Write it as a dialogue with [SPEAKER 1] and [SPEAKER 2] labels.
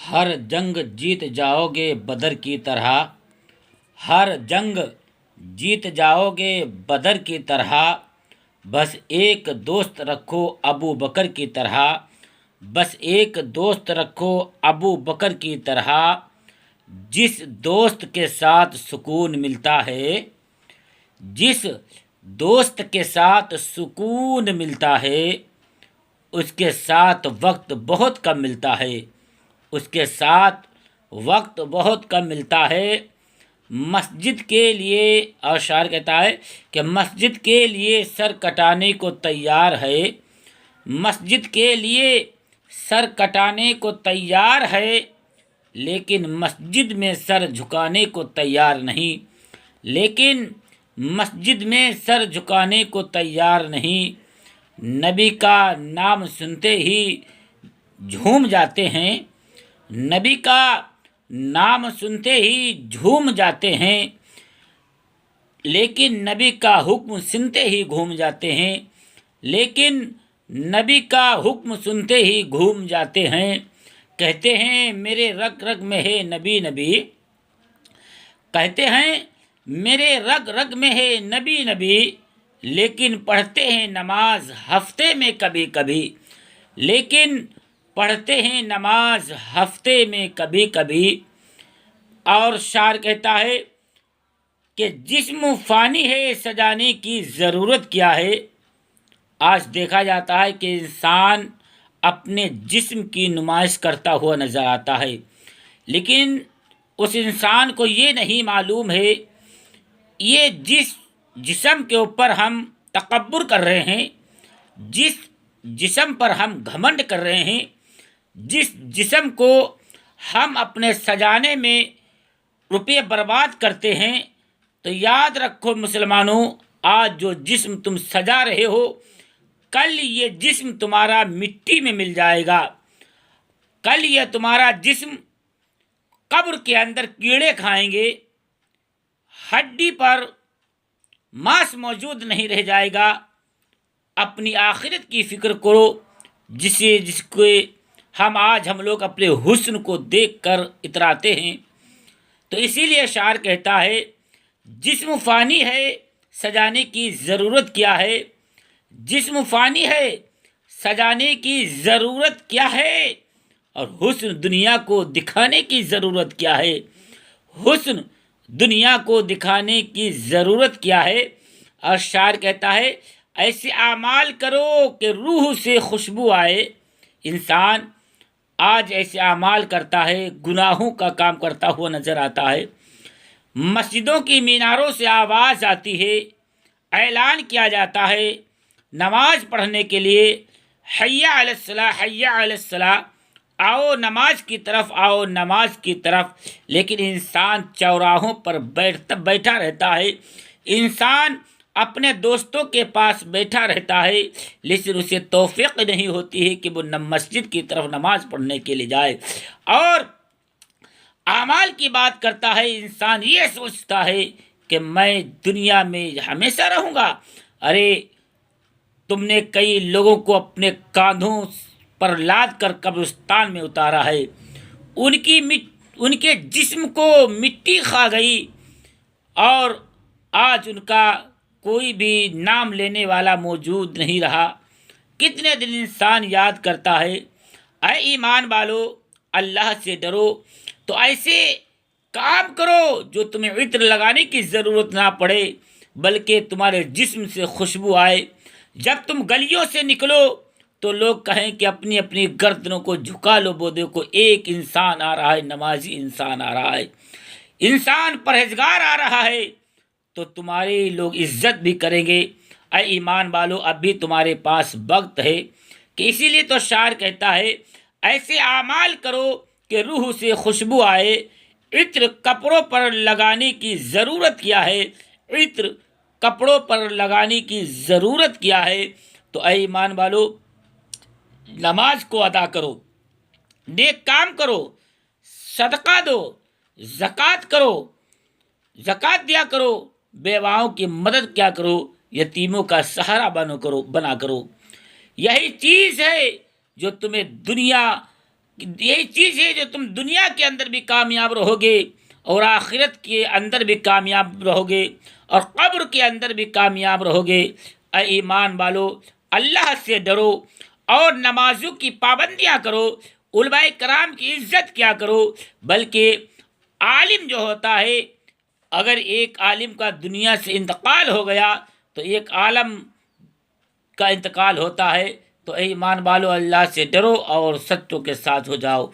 [SPEAKER 1] ہر جنگ جیت جاؤ گے بدر کی طرح، ہر جنگ جیت جاؤ گے بدر کی طرح، بس ایک دوست رکھو ابو بکر کی طرح، بس ایک دوست رکھو ابو بکر کی طرح، جس دوست کے ساتھ سکون ملتا ہے، جس دوست کے ساتھ سکون ملتا ہے، اس کے ساتھ وقت بہت کم ملتا ہے، اس کے ساتھ وقت بہت کم ملتا ہے۔ مسجد کے لیے، اور شاعر کہتا ہے کہ مسجد کے لیے سر کٹانے کو تیار ہے، مسجد کے لیے سر کٹانے کو تیار ہے، لیکن مسجد میں سر جھکانے کو تیار نہیں، لیکن مسجد میں سر جھکانے کو تیار نہیں۔ نبی کا نام سنتے ہی جھوم جاتے ہیں، نبی کا نام سنتے ہی جھوم جاتے ہیں، لیکن نبی کا حکم سنتے ہی گھوم جاتے ہیں، لیکن نبی کا حکم سنتے ہی گھوم جاتے ہیں۔ کہتے ہیں میرے رگ رگ میں ہے نبی نبی، کہتے ہیں میرے رگ رگ میں ہے نبی نبی، لیکن پڑھتے ہیں نماز ہفتے میں کبھی کبھی، لیکن پڑھتے ہیں نماز ہفتے میں کبھی کبھی۔ اور شاعر کہتا ہے کہ جسم فانی ہے سجانے کی ضرورت کیا ہے۔ آج دیکھا جاتا ہے کہ انسان اپنے جسم کی نمائش کرتا ہوا نظر آتا ہے، لیکن اس انسان کو یہ نہیں معلوم ہے، یہ جس جسم کے اوپر ہم تکبر کر رہے ہیں، جس جسم پر ہم گھمنڈ کر رہے ہیں، جس جسم کو ہم اپنے سجانے میں روپے برباد کرتے ہیں، تو یاد رکھو مسلمانوں، آج جو جسم تم سجا رہے ہو، کل یہ جسم تمہارا مٹی میں مل جائے گا، کل یہ تمہارا جسم قبر کے اندر کیڑے کھائیں گے، ہڈی پر ماس موجود نہیں رہ جائے گا۔ اپنی آخرت کی فکر کرو، جس کو ہم لوگ اپنے حسن کو دیکھ کر اتراتے ہیں۔ تو اسی لیے شاعر کہتا ہے جسم فانی ہے سجانے کی ضرورت کیا ہے، جسم فانی ہے سجانے کی ضرورت کیا ہے، اور حسن دنیا کو دکھانے کی ضرورت کیا ہے، حسن دنیا کو دکھانے کی ضرورت کیا ہے۔ اور شاعر کہتا ہے ایسے اعمال کرو کہ روح سے خوشبو آئے۔ انسان آج ایسے اعمال کرتا ہے، گناہوں کا کام کرتا ہوا نظر آتا ہے، مسجدوں کی میناروں سے آواز آتی ہے، اعلان کیا جاتا ہے نماز پڑھنے کے لیے، حی علی الصلاۃ حی علی الصلاۃ، آؤ نماز کی طرف، آؤ نماز کی طرف، لیکن انسان چوراہوں پر بیٹھا رہتا ہے، انسان اپنے دوستوں کے پاس بیٹھا رہتا ہے، لیکن اسے توفیق نہیں ہوتی ہے کہ وہ مسجد کی طرف نماز پڑھنے کے لیے جائے۔ اور اعمال کی بات کرتا ہے، انسان یہ سوچتا ہے کہ میں دنیا میں ہمیشہ رہوں گا۔ ارے تم نے کئی لوگوں کو اپنے کاندھوں پر لاد کر قبرستان میں اتارا ہے، ان کے جسم کو مٹی کھا گئی، اور آج ان کا کوئی بھی نام لینے والا موجود نہیں رہا۔ کتنے دن انسان یاد کرتا ہے۔ اے ایمان والو، اللہ سے ڈرو، تو ایسے کام کرو جو تمہیں عطر لگانے کی ضرورت نہ پڑے، بلکہ تمہارے جسم سے خوشبو آئے۔ جب تم گلیوں سے نکلو تو لوگ کہیں کہ اپنی اپنی گردنوں کو جھکا لو، وہ دیکھو ایک انسان آ رہا ہے، نمازی انسان آ رہا ہے، انسان پرہیزگار آ رہا ہے، تو تمہاری لوگ عزت بھی کریں گے۔ اے ایمان والو، اب بھی تمہارے پاس وقت ہے، کہ اسی لیے تو شاعر کہتا ہے ایسے اعمال کرو کہ روح سے خوشبو آئے، عطر کپڑوں پر لگانے کی ضرورت کیا ہے، عطر کپڑوں پر لگانے کی ضرورت کیا ہے۔ تو اے ایمان والو، نماز کو ادا کرو، نیک کام کرو، صدقہ دو، زکوٰۃ کرو، زکوٰۃ دیا کرو، بیواؤں کی مدد کیا کرو، یتیموں کا سہارا بنا کرو۔ یہی چیز ہے جو تمہیں دنیا یہی چیز ہے جو تم دنیا کے اندر بھی کامیاب رہو گے اور آخرت کے اندر بھی کامیاب رہو گے اور قبر کے اندر بھی کامیاب رہو گے۔ اے ایمان والو، اللہ سے ڈرو اور نمازوں کی پابندیاں کرو، علماء کرام کی عزت کیا کرو۔ بلکہ عالم جو ہوتا ہے، اگر ایک عالم کا دنیا سے انتقال ہو گیا تو ایک عالم کا انتقال ہوتا ہے۔ تو اے ایمان والو، اللہ سے ڈرو اور سچوں کے ساتھ ہو جاؤ۔